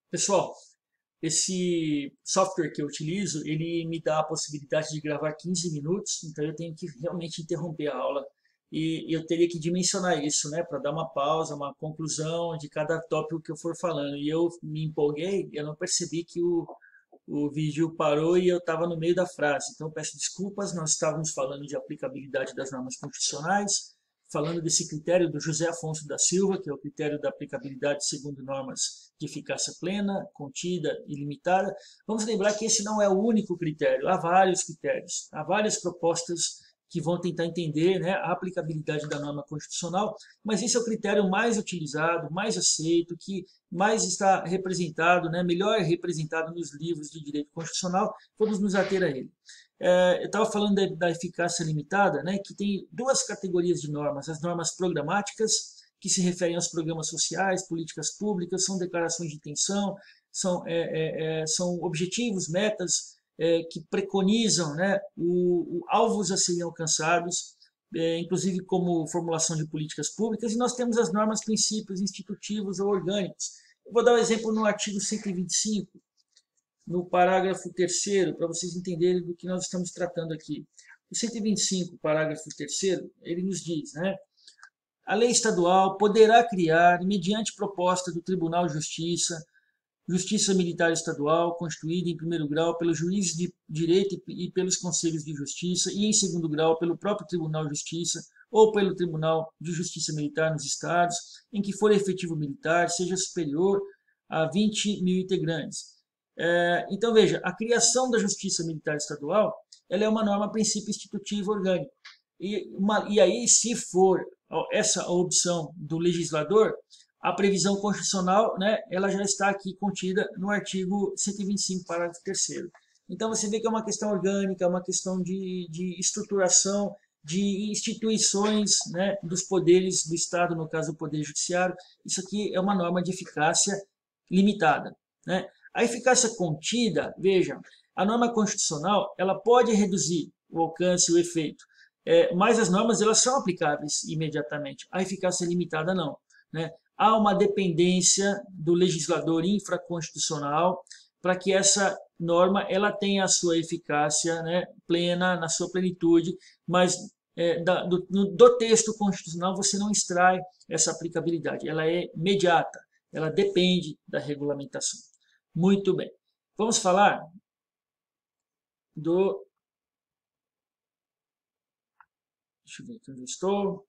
Pessoal, esse software que eu utilizo, ele me dá a possibilidade de gravar 15 minutos, então eu tenho que realmente interromper a aula e eu teria que dimensionar isso, né, para dar uma pausa, uma conclusão de cada tópico que eu for falando. E eu me empolguei, eu não percebi que o vídeo parou e eu estava no meio da frase. Então peço desculpas, nós estávamos falando de aplicabilidade das normas constitucionais, falando desse critério do José Afonso da Silva, que é o critério da aplicabilidade segundo normas de eficácia plena, contida e limitada. Vamos lembrar que esse não é o único critério, há vários critérios, há várias propostas que vão tentar entender, né, a aplicabilidade da norma constitucional, mas esse é o critério mais utilizado, mais aceito, que mais está representado, né, melhor representado nos livros de direito constitucional. Vamos nos ater a ele. Eu estava falando da eficácia limitada, né, que tem duas categorias de normas: as normas programáticas, que se referem aos programas sociais, políticas públicas, são declarações de intenção, são objetivos, metas que preconizam, né, alvos a serem alcançados, inclusive como formulação de políticas públicas. E nós temos as normas, princípios institutivos ou orgânicos. Eu vou dar um exemplo no artigo 125, no parágrafo 3º, para vocês entenderem do que nós estamos tratando aqui. O 125, parágrafo 3º, ele nos diz, né, a lei estadual poderá criar, mediante proposta do Tribunal de Justiça, Justiça Militar Estadual, constituída em primeiro grau pelos juízes de direito e pelos conselhos de justiça, e em segundo grau pelo próprio Tribunal de Justiça ou pelo Tribunal de Justiça Militar nos estados, em que for efetivo militar, seja superior a 20 mil integrantes. Então, veja, a criação da Justiça Militar Estadual, ela é uma norma princípio institutivo orgânico. E aí, se for essa a opção do legislador, a previsão constitucional, né, ela já está aqui contida no artigo 125, parágrafo 3º. Então, você vê que é uma questão orgânica, é uma questão de estruturação de instituições, né, dos poderes do Estado, no caso do Poder Judiciário. Isso aqui é uma norma de eficácia limitada, né? A eficácia contida, veja, a norma constitucional, ela pode reduzir o alcance, o efeito, mas as normas elas são aplicáveis imediatamente. A eficácia limitada não, né? Há uma dependência do legislador infraconstitucional para que essa norma ela tenha a sua eficácia, né, plena, na sua plenitude, mas do texto constitucional você não extrai essa aplicabilidade, ela é imediata, ela depende da regulamentação. Muito bem. Vamos falar do... Deixa eu ver aqui onde eu estou.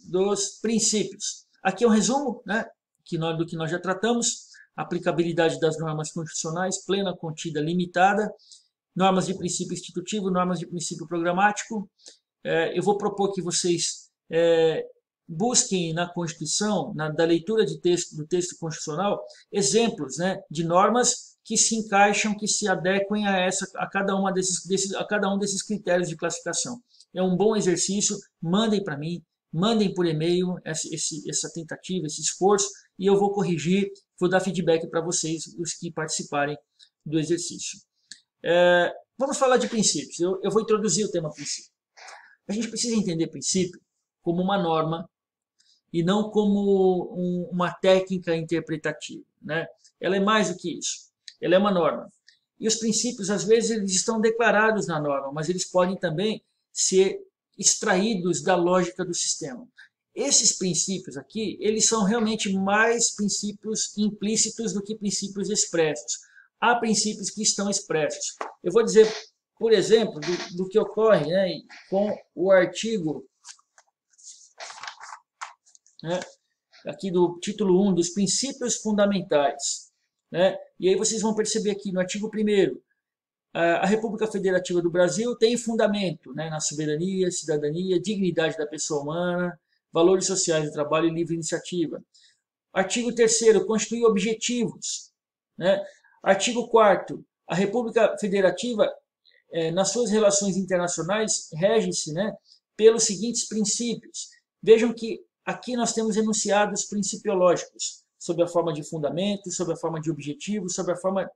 Dos princípios. Aqui é um resumo, né, do que nós já tratamos. Aplicabilidade das normas constitucionais, plena, contida, limitada. Normas de princípio institutivo, normas de princípio programático. Eu vou propor que vocês busquem na Constituição, da leitura do texto constitucional, exemplos, né, de normas que se encaixam, que se adequem a cada um desses critérios de classificação. É um bom exercício, mandem para mim, mandem por e-mail essa tentativa, esse esforço, e eu vou corrigir, vou dar feedback para vocês, os que participarem do exercício. Vamos falar de princípios. Eu vou introduzir o tema princípio. A gente precisa entender princípio como uma norma e não como uma técnica interpretativa, né? Ela é mais do que isso. Ela é uma norma. E os princípios, às vezes, eles estão declarados na norma, mas eles podem também ser extraídos da lógica do sistema. Esses princípios aqui, eles são realmente mais princípios implícitos do que princípios expressos. Há princípios que estão expressos. Eu vou dizer, por exemplo, do que ocorre, né, com o artigo, né, aqui do título 1, dos princípios fundamentais, né? E aí vocês vão perceber aqui no artigo 1º, a República Federativa do Brasil tem fundamento, né, na soberania, cidadania, dignidade da pessoa humana, valores sociais do trabalho e livre iniciativa. Artigo 3º, constitui objetivos, né? Artigo 4º, a República Federativa, nas suas relações internacionais, rege-se, né, pelos seguintes princípios. Vejam que aqui nós temos enunciados principiológicos, sob a forma de fundamentos, sob a forma de objetivos, sob a forma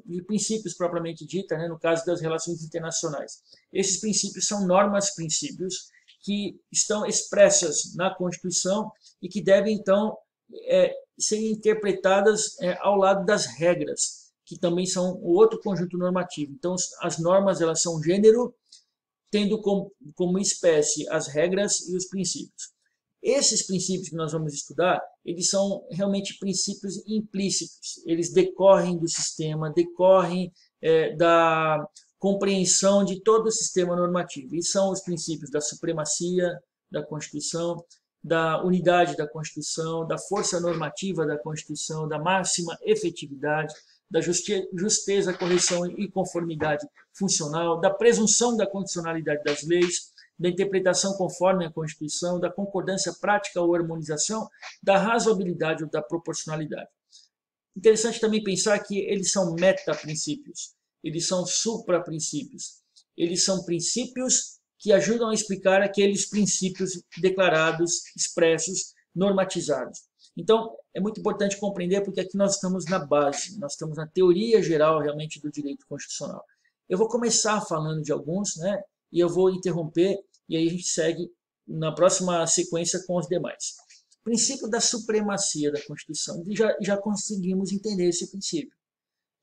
de princípios propriamente dita, né, no caso das relações internacionais. Esses princípios são normas-princípios que estão expressas na Constituição e que devem, então, serem interpretadas ao lado das regras, que também são o outro conjunto normativo. Então, as normas elas são gênero, tendo como espécie as regras e os princípios. Esses princípios que nós vamos estudar, eles são realmente princípios implícitos. Eles decorrem do sistema, decorrem da compreensão de todo o sistema normativo. E são os princípios da supremacia da Constituição, da unidade da Constituição, da força normativa da Constituição, da máxima efetividade, da justeza, correção e conformidade funcional, da presunção da condicionalidade das leis, da interpretação conforme a Constituição, da concordância prática ou harmonização, da razoabilidade ou da proporcionalidade. Interessante também pensar que eles são metaprincípios, eles são supraprincípios, eles são princípios que ajudam a explicar aqueles princípios declarados, expressos, normatizados. Então, é muito importante compreender porque aqui nós estamos na base, nós estamos na teoria geral realmente do direito constitucional. Eu vou começar falando de alguns, né, e eu vou interromper, e aí a gente segue na próxima sequência com os demais. Princípio da supremacia da Constituição. E já conseguimos entender esse princípio,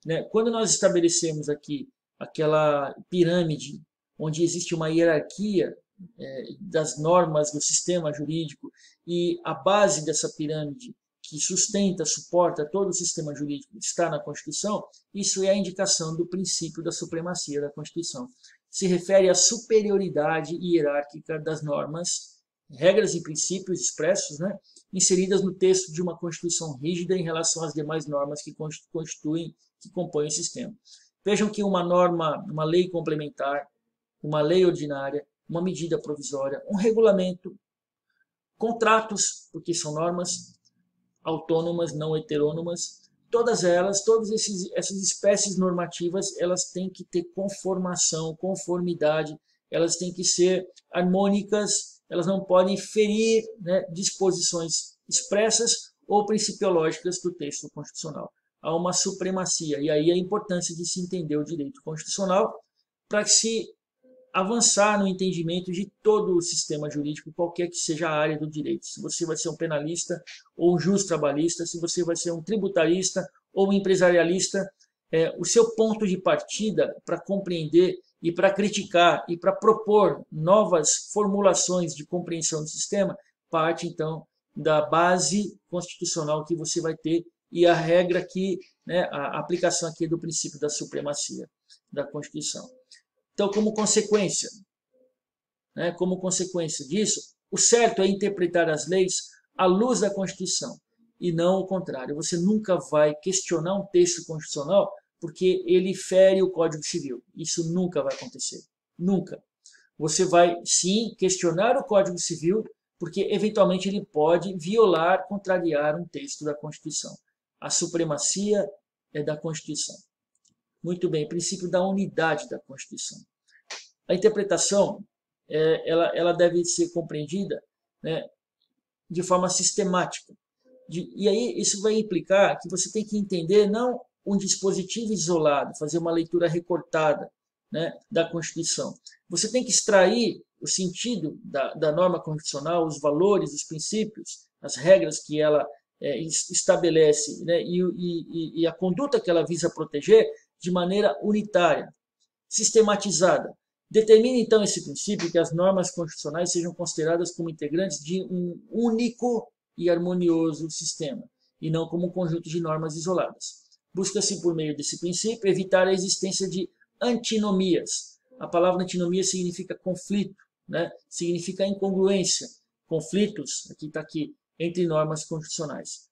né? Quando nós estabelecemos aqui aquela pirâmide onde existe uma hierarquia das normas do sistema jurídico e a base dessa pirâmide que sustenta, suporta todo o sistema jurídico está na Constituição, isso é a indicação do princípio da supremacia da Constituição. Se refere à superioridade hierárquica das normas, regras e princípios expressos, né, inseridas no texto de uma Constituição rígida em relação às demais normas que compõem o sistema. Vejam que uma norma, uma lei complementar, uma lei ordinária, uma medida provisória, um regulamento, contratos, porque são normas autônomas, não heterônomas, todas essas espécies normativas, elas têm que ter conformação, conformidade, elas têm que ser harmônicas, elas não podem ferir, né, disposições expressas ou principiológicas do texto constitucional. Há uma supremacia, e aí a importância de se entender o direito constitucional para se avançar no entendimento de todo o sistema jurídico, qualquer que seja a área do direito. Se você vai ser um penalista ou um juiz trabalhista, se você vai ser um tributarista ou um empresarialista, o seu ponto de partida para compreender e para criticar e para propor novas formulações de compreensão do sistema parte, então, da base constitucional que você vai ter e a regra aqui, né, a aplicação aqui do princípio da supremacia da Constituição. Então, como consequência disso, o certo é interpretar as leis à luz da Constituição e não o contrário. Você nunca vai questionar um texto constitucional porque ele fere o Código Civil. Isso nunca vai acontecer. Nunca. Você vai, sim, questionar o Código Civil porque, eventualmente, ele pode violar, contrariar um texto da Constituição. A supremacia é da Constituição. Muito bem, princípio da unidade da Constituição. A interpretação ela deve ser compreendida, né, de forma sistemática. E aí isso vai implicar que você tem que entender não um dispositivo isolado, fazer uma leitura recortada, né, da Constituição. Você tem que extrair o sentido da norma constitucional, os valores, os princípios, as regras que ela estabelece, né, e a conduta que ela visa proteger de maneira unitária, sistematizada. Determina, então, esse princípio que as normas constitucionais sejam consideradas como integrantes de um único e harmonioso sistema, e não como um conjunto de normas isoladas. Busca-se, por meio desse princípio, evitar a existência de antinomias. A palavra antinomia significa conflito, né? Significa incongruência, conflitos, aqui, entre normas constitucionais.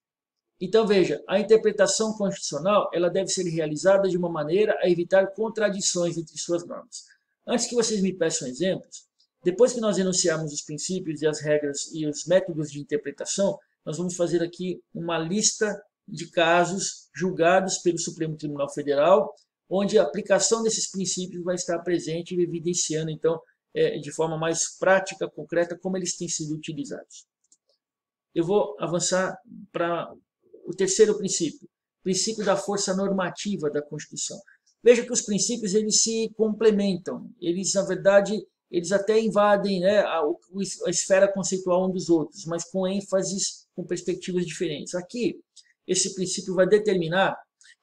Então, veja, a interpretação constitucional ela deve ser realizada de uma maneira a evitar contradições entre suas normas. Antes que vocês me peçam exemplos, depois que nós enunciarmos os princípios e as regras e os métodos de interpretação, nós vamos fazer aqui uma lista de casos julgados pelo Supremo Tribunal Federal, onde a aplicação desses princípios vai estar presente e evidenciando, então, de forma mais prática, concreta, como eles têm sido utilizados. Eu vou avançar para o terceiro princípio, princípio da força normativa da Constituição. Veja que os princípios eles se complementam, eles, na verdade, eles até invadem, né, a esfera conceitual um dos outros, mas com com perspectivas diferentes. Aqui, esse princípio vai determinar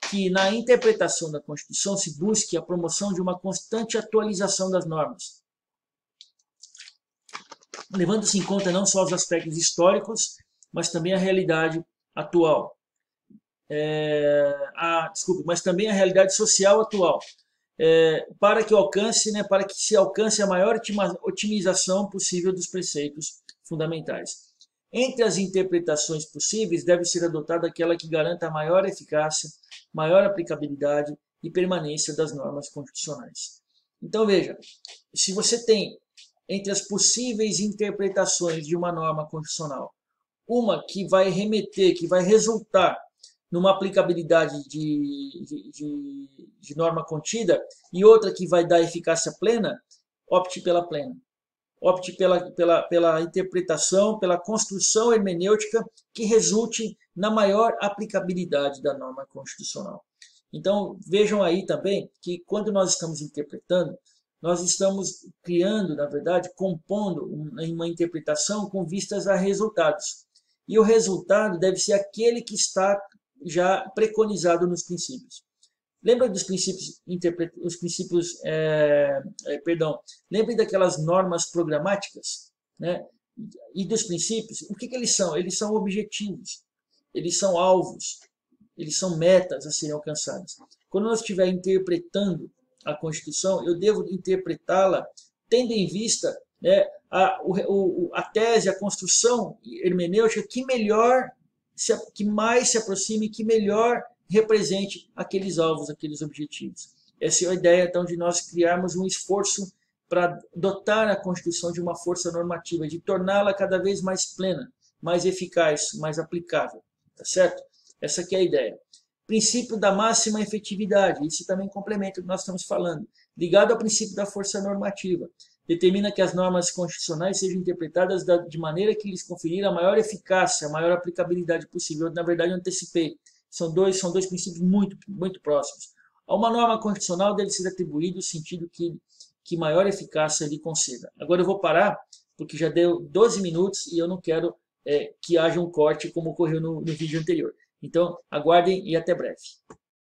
que na interpretação da Constituição se busque a promoção de uma constante atualização das normas, levando-se em conta não só os aspectos históricos, mas também a realidade atual. Mas também a realidade social atual, para que se alcance a maior otimização possível dos preceitos fundamentais. Entre as interpretações possíveis, deve ser adotada aquela que garanta a maior eficácia, maior aplicabilidade e permanência das normas constitucionais. Então veja, se você tem entre as possíveis interpretações de uma norma constitucional, uma que vai remeter, que vai resultar numa aplicabilidade de norma contida e outra que vai dar eficácia plena, opte pela plena. Opte pela interpretação, pela construção hermenêutica que resulte na maior aplicabilidade da norma constitucional. Então, vejam aí também que quando nós estamos interpretando, nós estamos criando, na verdade, compondo uma interpretação com vistas a resultados. E o resultado deve ser aquele que está já preconizado nos princípios. Lembra dos princípios, lembre daquelas normas programáticas, né? E dos princípios, o que eles são? Eles são objetivos, eles são alvos, eles são metas a serem alcançadas. Quando nós estiver interpretando a Constituição, eu devo interpretá-la tendo em vista, né, a tese, a construção hermenêutica que mais se aproxime, que melhor represente aqueles alvos, aqueles objetivos. Essa é a ideia, então, de nós criarmos um esforço para dotar a Constituição de uma força normativa, de torná-la cada vez mais plena, mais eficaz, mais aplicável. Tá certo? Essa aqui é a ideia. Princípio da máxima efetividade, isso também complementa o que nós estamos falando, ligado ao princípio da força normativa. Determina que as normas constitucionais sejam interpretadas de maneira que lhes conferir a maior eficácia, a maior aplicabilidade possível. Na verdade, eu antecipei. São dois princípios muito próximos. A uma norma constitucional deve ser atribuído o sentido que maior eficácia lhe conceda. Agora eu vou parar, porque já deu 12 minutos e eu não quero que haja um corte como ocorreu no vídeo anterior. Então, aguardem e até breve.